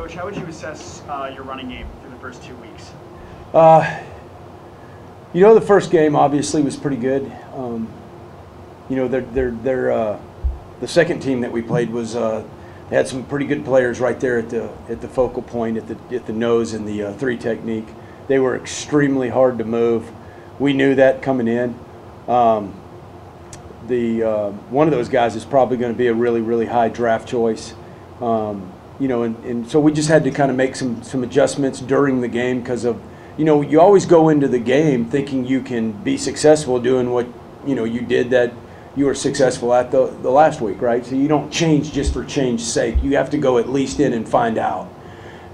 Coach, how would you assess your running game through the first 2 weeks? You know, the first game obviously was pretty good. You know, the second team that we played was they had some pretty good players right there at the focal point, at the nose in the 3 technique. They were extremely hard to move. We knew that coming in. One of those guys is probably going to be a really high draft choice. You know, and so we just had to kind of make some adjustments during the game because of, you know, you always go into the game thinking you can be successful doing what, you know, you did that you were successful at the last week, right? So you don't change just for change's sake. You have to go at least in and find out.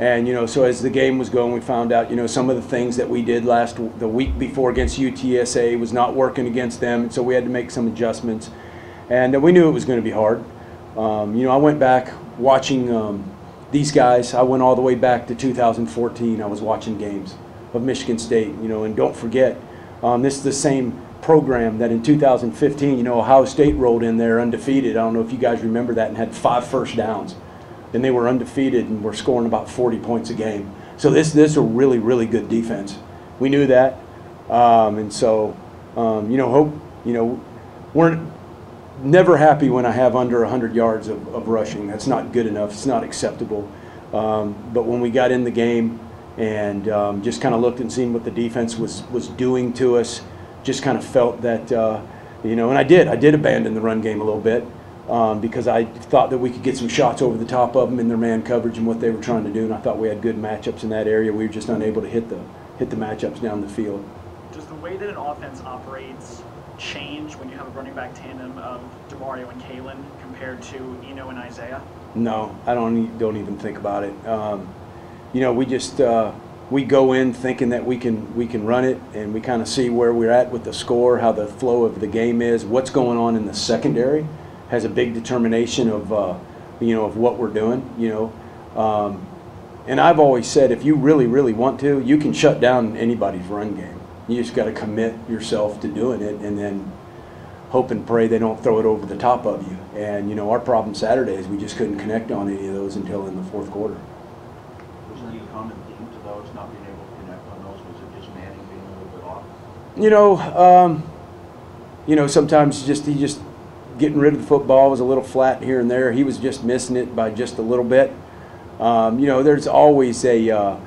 And, you know, so as the game was going, we found out, you know, some of the things that we did the week before against UTSA was not working against them. And so we had to make some adjustments. And we knew it was going to be hard. You know, I went back watching these guys. I went all the way back to 2014. I was watching games of Michigan State, you know, and don't forget, this is the same program that in 2015, you know, Ohio State rolled in there undefeated. I don't know if you guys remember that, and had 5 first downs. And they were undefeated and were scoring about 40 points a game. So this is a really good defense. We knew that. And so, you know, we're never happy when I have under 100 yards of rushing. That's not good enough. It's not acceptable. But when we got in the game and just kind of looked and seen what the defense was doing to us, just kind of felt that, you know, and I did abandon the run game a little bit because I thought that we could get some shots over the top of them in their man coverage and what they were trying to do, and I thought we had good matchups in that area. We were just unable to hit the matchups down the field. Does the way that an offense operates change when you have a running back tandem of DeMario and Kalen compared to Eno and Isaiah? No, I don't even think about it. You know, we just we go in thinking that we can run it, and we kind of see where we're at with the score, how the flow of the game is, what's going on in the secondary has a big determination of you know, of what we're doing. You know, and I've always said if you really want to, you can shut down anybody's run game. You just got to commit yourself to doing it, and then hope and pray they don't throw it over the top of you. And, you know, our problem Saturday is we just couldn't connect on any of those until in the fourth quarter. Wasn't any common theme to those not being able to connect on those? Was it just Manning being a little bit off? You know, sometimes he just getting rid of the football was a little flat here and there. He was just missing it by just a little bit. You know, there's always a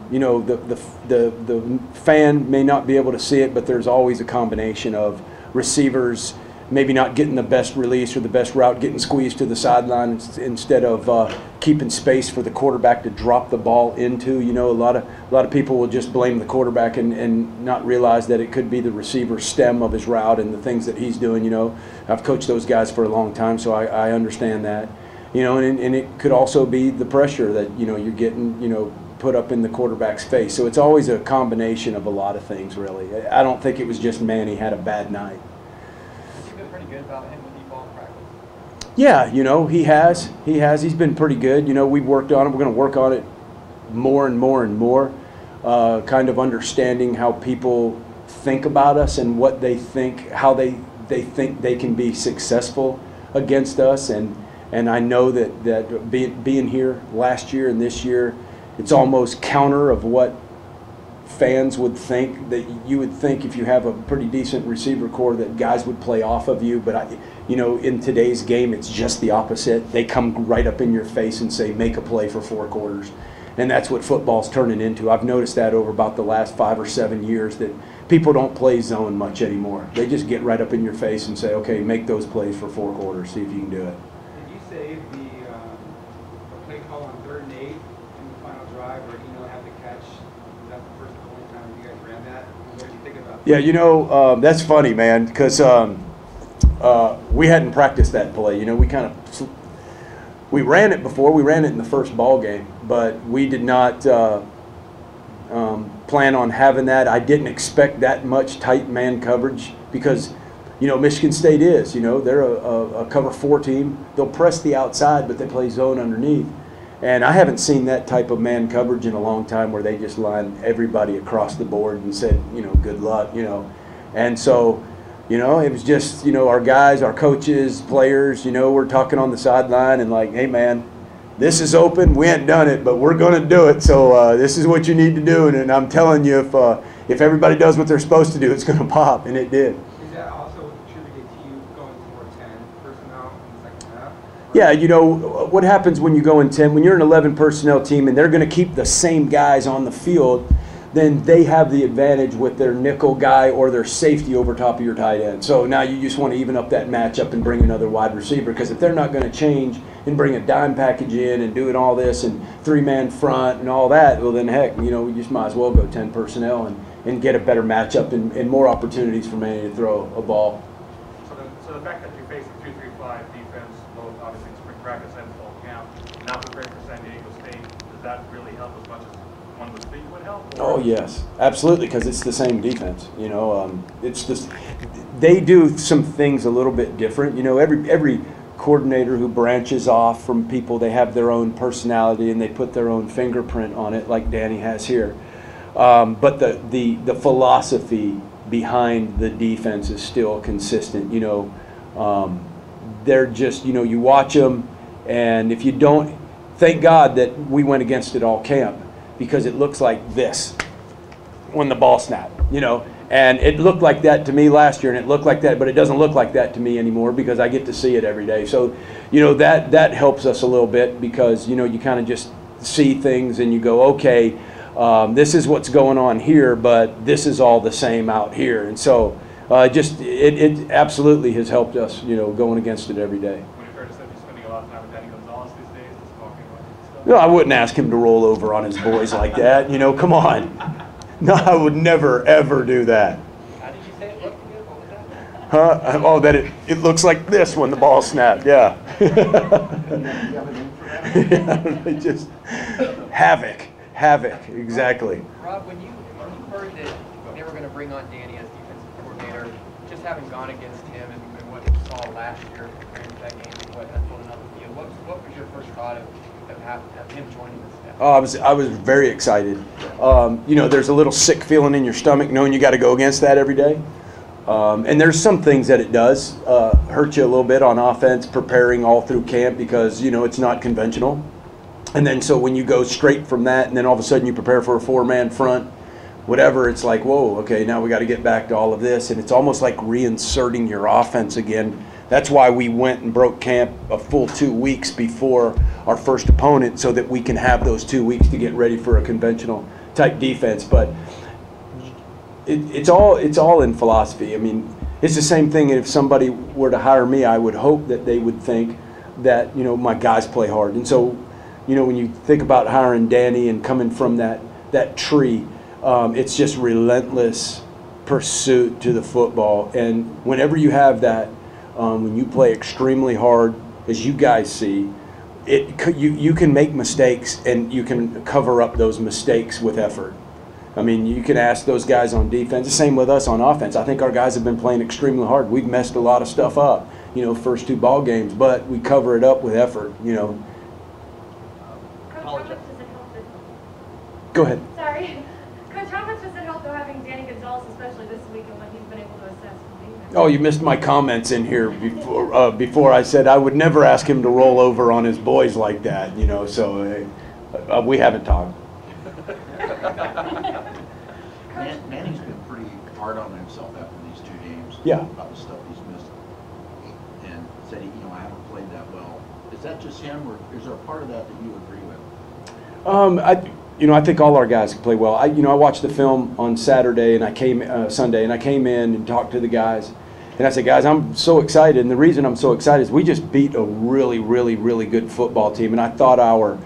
you know, the fan may not be able to see it, but there's always a combination of receivers maybe not getting the best release or the best route, getting squeezed to the sideline instead of keeping space for the quarterback to drop the ball into. You know, a lot of people will just blame the quarterback and not realize that it could be the receiver's stem of his route and the things that he's doing. You know, I've coached those guys for a long time, so I understand that. You know, and it could also be the pressure that, you know, you're getting, you know, put up in the quarterback's face. So it's always a combination of a lot of things, really. I don't think it was just Manny had a bad night. You've been pretty good about him with the ball in practice. Yeah, you know, he has. He's been pretty good. You know, we've worked on it. We're going to work on it more and more. Kind of understanding how people think about us and what they think, how they think they can be successful against us. And I know that being here last year and this year, it's almost counter of what fans would think, that you would think if you have a pretty decent receiver core that guys would play off of you. But, you know, in today's game, it's just the opposite. They come right up in your face and say, make a play for 4 quarters. And that's what football's turning into. I've noticed that over about the last 5 or 7 years, that people don't play zone much anymore. They just get right up in your face and say, okay, make those plays for 4 quarters, see if you can do it. Did you save the play call on 3rd and 8 in the final drive, or Eno had to catch? Was that the first and only time you guys ran that? What did you think about that? Yeah, you know, that's funny, man, because we hadn't practiced that play. You know, we ran it before. We ran it in the first ball game, but we did not plan on having that. I didn't expect that much tight man coverage because, you know, Michigan State is, you know, they're a cover 4 team. They'll press the outside, but they play zone underneath. And I haven't seen that type of man coverage in a long time, where they just lined everybody across the board and said, you know, good luck, you know. And so, you know, it was just, you know, our guys, our coaches, players, you know, we're talking on the sideline and like, hey, man, this is open. We ain't done it, but we're going to do it. So this is what you need to do. And I'm telling you, if everybody does what they're supposed to do, it's going to pop, and it did. Is that also attributed to you going to more 10 personnel in the second half? Yeah, you know, what happens when you go in 10, when you're an 11 personnel team and they're going to keep the same guys on the field, then they have the advantage with their nickel guy or their safety over top of your tight end. So now you just want to even up that matchup and bring another wide receiver, because if they're not going to change and bring a dime package in and doing all this and three-man front and all that, well then heck, you know, we just might as well go 10 personnel and get a better matchup and more opportunities for Manny to throw a ball. So the fact that you face a 2-3-5 defense, both obviously in spring practice and fall camp, now preparing for San Diego State, does that really help as much as one would think would help? Oh yes, absolutely, because it's the same defense. You know, it's just they do some things a little bit different. You know, every coordinator who branches off from people, they have their own personality and they put their own fingerprint on it, like Danny has here. But the philosophy behind the defense is still consistent. You know, they're just, you know, you watch them, and if you don't, thank God that we went against it all camp, because it looks like this when the ball snapped, you know. And it looked like that to me last year, and it looked like that, but it doesn't look like that to me anymore because I get to see it every day. So, you know, that helps us a little bit, because, you know, you kind of just see things and you go, okay, this is what's going on here, but this is all the same out here. And so it absolutely has helped us, you know, going against it every day. Would it be fair to say you're spending a lot of time with Danny Gonzalez these days, just talking about stuff? No, I wouldn't ask him to roll over on his boys like that. You know, come on. No, I would never, ever do that. How did you say it looked good? What was that? Huh? Oh, that it looks like this when the ball snapped. Yeah. Yeah, just havoc. Exactly. Rob, when you heard that they were going to bring on Danny as defensive coordinator, just having gone against him and what you saw last year compared to that game and what unfolded on the field, what was your first thought of him joining the staff? Oh, I was very excited. You know, there's a little sick feeling in your stomach knowing you got to go against that every day. And there's some things that it does hurt you a little bit on offense, preparing all through camp, because, you know, it's not conventional. And then so when you go straight from that and then all of a sudden you prepare for a four-man front, whatever, it's like, whoa, okay, now we got to get back to all of this. And it's almost like reinserting your offense again. That's why we went and broke camp a full 2 weeks before our first opponent, so that we can have those 2 weeks to get ready for a conventional type defense. But it's all in philosophy. I mean, it's the same thing. If somebody were to hire me, I would hope that they would think that, you know, my guys play hard. And so, you know, when you think about hiring Danny and coming from that tree, it's just relentless pursuit to the football. And whenever you have that, when you play extremely hard, as you guys see, you can make mistakes and you can cover up those mistakes with effort. I mean, you can ask those guys on defense. The same with us on offense. I think our guys have been playing extremely hard. We've messed a lot of stuff up, you know, first 2 ball games, but we cover it up with effort, you know. Coach, how much does it help? Go ahead. Sorry. Coach, how much does it help though having Danny Gonzalez, especially this week, and what he's been able to assess from defense? Oh, you missed my comments in here before I said I would never ask him to roll over on his boys like that, you know, so we haven't talked. Manny's been pretty hard on himself after these 2 games. Yeah. About the stuff he's missed, and said, you know, I haven't played that well. Is that just him, or is there a part of that you agree with? I think all our guys can play well. I watched the film on Saturday and Sunday, and I came in and talked to the guys, and I said, guys, I'm so excited, and the reason I'm so excited is we just beat a really, really, really good football team, and I thought our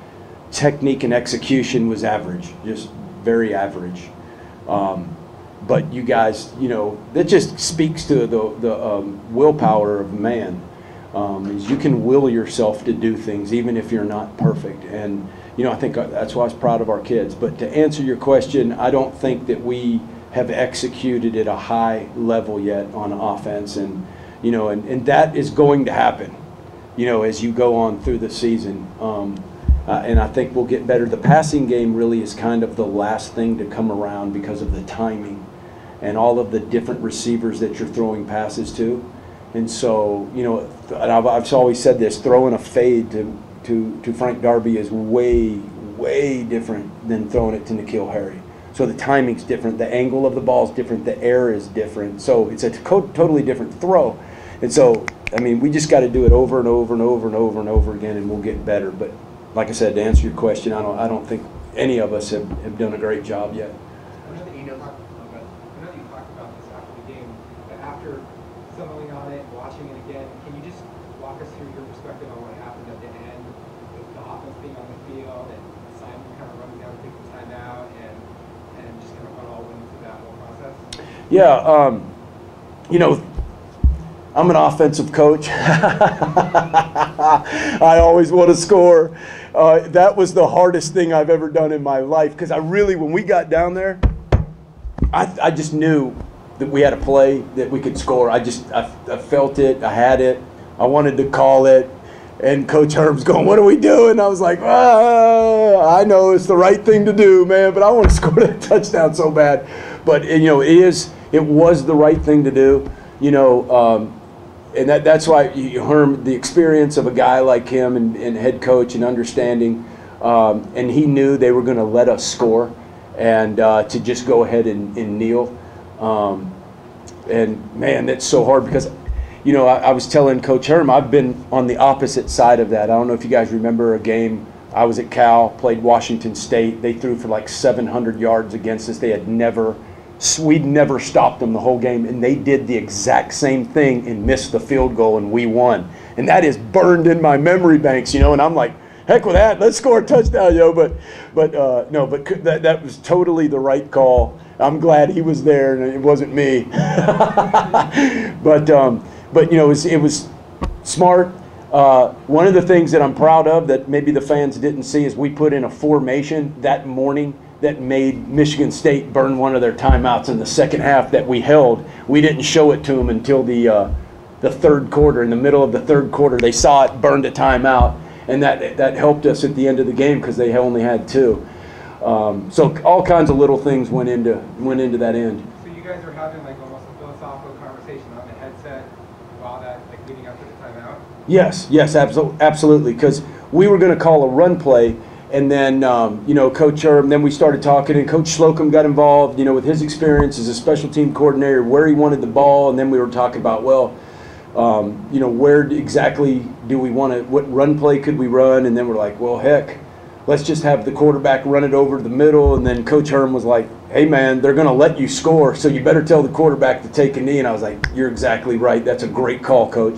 technique and execution was average, just very average. But you guys, you know, that just speaks to the willpower of man. Is you can will yourself to do things even if you're not perfect. And, you know, I think that's why I was proud of our kids. But to answer your question, I don't think that we have executed at a high level yet on offense. And, you know, and that is going to happen, you know, as you go on through the season. And I think we'll get better. The passing game really is kind of the last thing to come around because of the timing and all of the different receivers that you're throwing passes to. And so, you know, and I've always said this, throwing a fade to to Frank Darby is way different than throwing it to N'Keal Harry. So the timing's different, the angle of the ball is different, the air is different. So it's a totally different throw. And so, I mean, we just got to do it over and over and over and over and over again, and we'll get better. But like I said, to answer your question, I don't think any of us have done a great job yet. I know that you talked about this after the game, but after settling on it, watching it again, can you just walk us through your perspective on what happened at the end with the offense being on the field and Simon kind of running down, taking time out, and just kind of run all into that whole process? Yeah, you know, I'm an offensive coach. I always want to score. That was the hardest thing I've ever done in my life, because I really, when we got down there, I just knew that we had a play that we could score. I felt it. I had it. I wanted to call it. And Coach Herm's going, "What are we doing?" I was like, I know it's the right thing to do, man, but I want to score that touchdown so bad. But, you know, it was the right thing to do, you know, and that's why Herm, the experience of a guy like him and head coach and understanding, and he knew they were going to let us score and to just go ahead and kneel. And, man, that's so hard because, you know, I was telling Coach Herm, I've been on the opposite side of that. I don't know if you guys remember a game. I was at Cal, played Washington State. They threw for like 700 yards against us. We'd never stopped them the whole game, and they did the exact same thing and missed the field goal, and we won. And that is burned in my memory banks, you know, and I'm like, heck with that, let's score a touchdown, yo. But that was totally the right call. I'm glad he was there and it wasn't me. But you know, it was smart. One of the things that I'm proud of that maybe the fans didn't see is we put in a formation that morning that made Michigan State burn one of their timeouts in the second half that we held. We didn't show it to them until the third quarter. In the middle of the third quarter, they saw it, burned a timeout, and that helped us at the end of the game because they only had two. So all kinds of little things went into that end. So you guys are having like almost a philosophical conversation on the headset while that, like leading up to the timeout? Yes, absolutely. Because we were going to call a run play, and then you know, Coach Herm. Then we started talking, and Coach Slocum got involved. You know, with his experience as a special team coordinator, where he wanted the ball, and then we were talking about, well, you know, where exactly do we want to? What run play could we run? And then we're like, well, heck, let's just have the quarterback run it over the middle. And then Coach Herm was like, hey, man, they're going to let you score, so you better tell the quarterback to take a knee. And I was like, you're exactly right. That's a great call, Coach.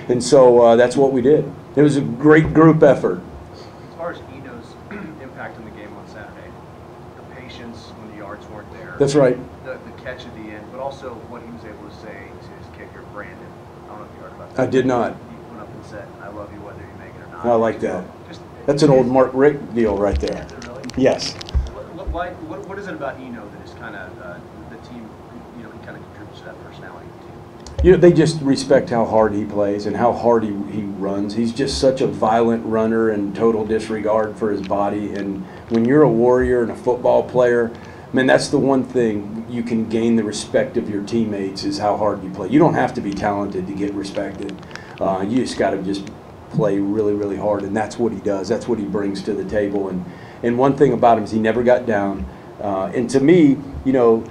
And so that's what we did. It was a great group effort. As far as Eno's impact in the game on Saturday, the patience when the yards weren't there. That's right. The catch at the end, but also what he was able to say to his kicker, Brandon. I don't know if you heard about that. I did not. He went up and said, I love you whether you make it or not. I like that. Just, That's an old Mark Rick deal right there. Is it really? Yes. What is it about Eno that is kind of the team, you know, he kind of contributes to that personality of the team? You know, they just respect how hard he plays and how hard he runs. He's just such a violent runner and total disregard for his body. And when you're a warrior and a football player, man, that's the one thing you can gain the respect of your teammates is how hard you play. You don't have to be talented to get respected. You just got to just play really, really hard, and that's what he does. That's what he brings to the table. And one thing about him is he never got down. And to me, you know,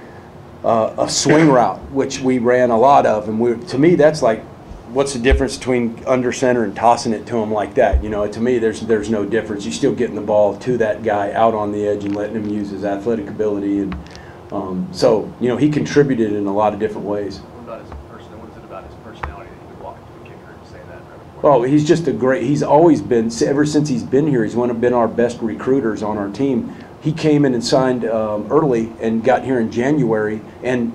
a swing route, which we ran a lot of, and to me that's like, what's the difference between under center and tossing it to him like that? You know, to me there's no difference. You're still getting the ball to that guy out on the edge and letting him use his athletic ability. And so, you know, he contributed in a lot of different ways. What about his person? What is it about his personality that he would walk into the kicker and say that? Oh, he's just he's always been, ever since he's been here, he's one of been our best recruiters on our team. He came in and signed early and got here in January and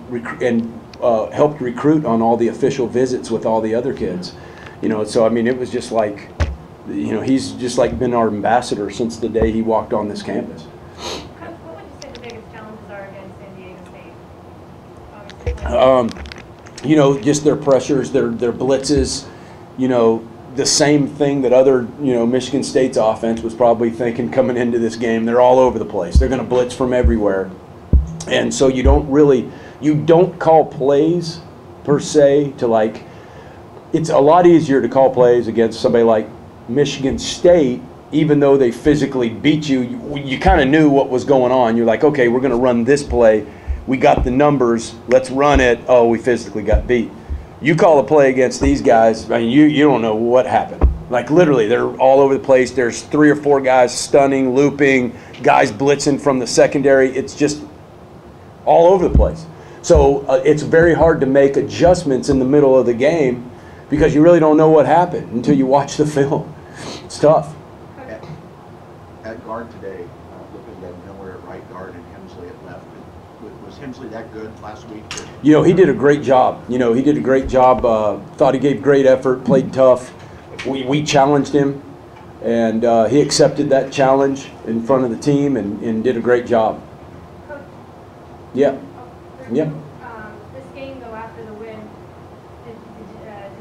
helped recruit on all the official visits with all the other kids. You know, so I mean, it was just like, you know, he's just like been our ambassador since the day he walked on this campus. Coach, what would you say the biggest challenges are against San Diego State? You know, just their pressures, their blitzes, you know, the same thing that other, you know, Michigan State's offense was probably thinking coming into this game. They're all over the place. They're going to blitz from everywhere. And so you don't call plays per se to, like, it's a lot easier to call plays against somebody like Michigan State, even though they physically beat you, you kind of knew what was going on. You're like, okay, we're going to run this play. We got the numbers. Let's run it. Oh, we physically got beat. You call a play against these guys, I mean, you don't know what happened. Like literally, they're all over the place. There's 3 or 4 guys stunning, looping, guys blitzing from the secondary. It's just all over the place. So it's very hard to make adjustments in the middle of the game because you really don't know what happened until you watch the film. It's tough. At guard today, looking at Miller at right guard and Hemsley at left. Was Hemsley that good last week? You know, he did a great job. You know, he did a great job. Thought he gave great effort, played tough. We challenged him, and he accepted that challenge in front of the team and did a great job. Coach, Yeah. Yeah. this game, though, after the win, did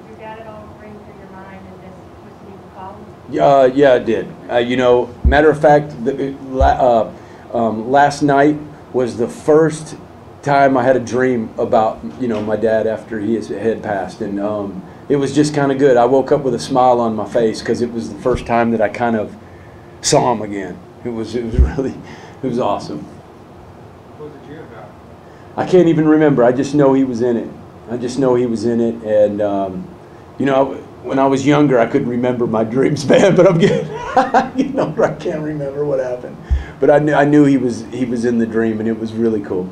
your dad at all bring through your mind that this was to be the call? Yeah, it did. You know, matter of fact, last night was the first time I had a dream about, you know, my dad after he had passed, and it was just kind of good. I woke up with a smile on my face because it was the first time that I kind of saw him again. It was awesome. What was the dream about? I can't even remember. I just know he was in it. I just know he was in it, and you know, when I was younger, I couldn't remember my dreams, man. But I'm getting older. I can't remember what happened. But I knew he was in the dream, and it was really cool.